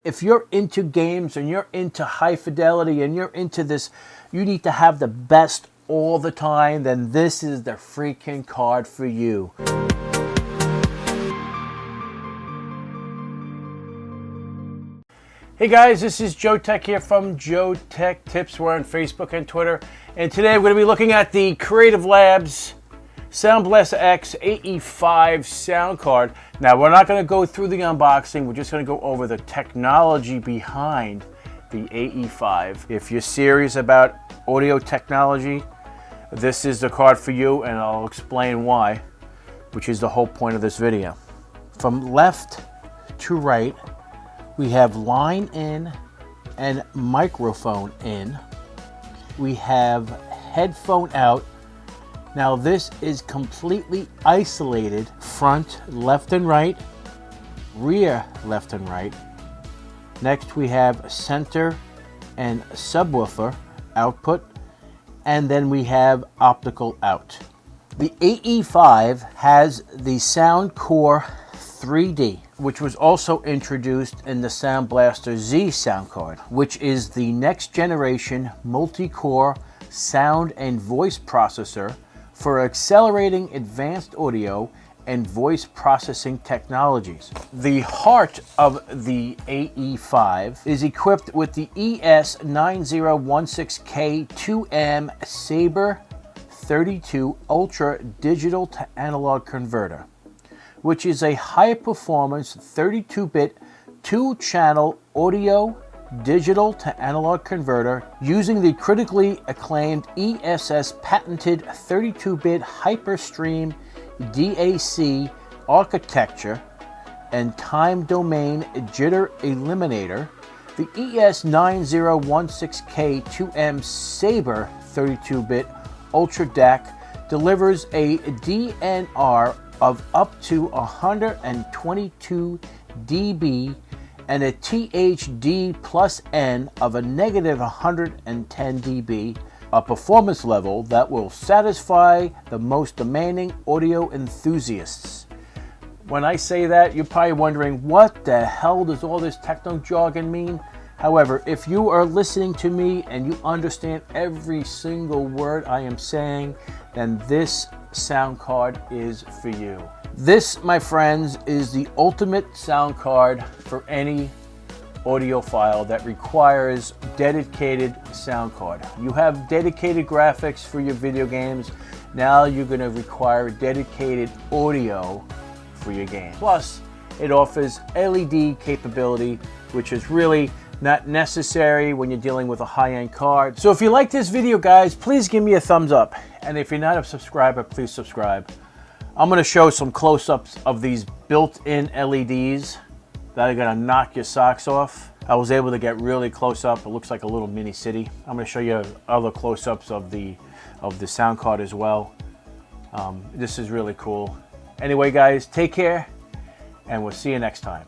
If you're into games and you're into high fidelity and you're into this, you need to have the best all the time, then this is the freaking card for you. Hey guys, this is Joeteck here from JoeteckTips. We're on Facebook and Twitter. And today we're going to be looking at the Creative Labs Sound BlasterX AE-5 sound card. Now, we're not going to go through the unboxing. We're just going to go over the technology behind the AE-5. If you're serious about audio technology, this is the card for you, and I'll explain why, which is the whole point of this video. From left to right, we have line in and microphone in. We have headphone out. Now this is completely isolated, front left and right, rear left and right. Next we have center and subwoofer output, and then we have optical out. The AE-5 has the Sound Core 3D, which was also introduced in the Sound Blaster Z sound card, which is the next generation multi-core sound and voice processor for accelerating advanced audio and voice processing technologies. The heart of the AE-5 is equipped with the ES9016K2M Saber 32 Ultra digital to analog converter, which is a high-performance 32-bit 2-channel audio digital to analog converter using the critically acclaimed ESS patented 32-bit Hyperstream DAC architecture and time domain jitter eliminator. The ES9016K2M Saber 32-bit Ultra DAC delivers a DNR of up to 122 dB and a THD plus N of a negative 110 dB, a performance level that will satisfy the most demanding audio enthusiasts. When I say that, you're probably wondering, what the hell does all this techno jargon mean? However, if you are listening to me and you understand every single word I am saying, then this sound card is for you. This, my friends, is the ultimate sound card for any audiophile that requires dedicated sound card. You have dedicated graphics for your video games. Now you're going to require dedicated audio for your game. Plus, it offers LED capability, which is really not necessary when you're dealing with a high-end card. So if you like this video, guys, please give me a thumbs up. And if you're not a subscriber, please subscribe. I'm going to show some close-ups of these built-in LEDs that are going to knock your socks off. I was able to get really close up. It looks like a little mini city. I'm going to show you other close-ups of the sound card as well. This is really cool. Anyway, guys, take care, and we'll see you next time.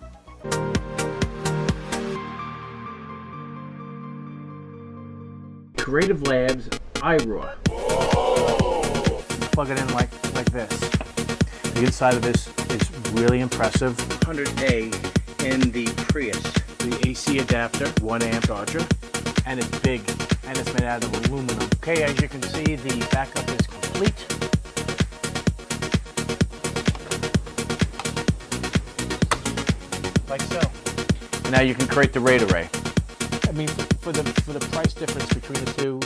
Creative Labs iRaw. Plug it in like this. The inside of this is really impressive. 100A in the Prius. The AC adapter, 1 amp charger, and it's big, and it's made out of aluminum. Okay, as you can see, the backup is complete. Like so. Now you can create the RAID array. I mean, for the price difference between the two,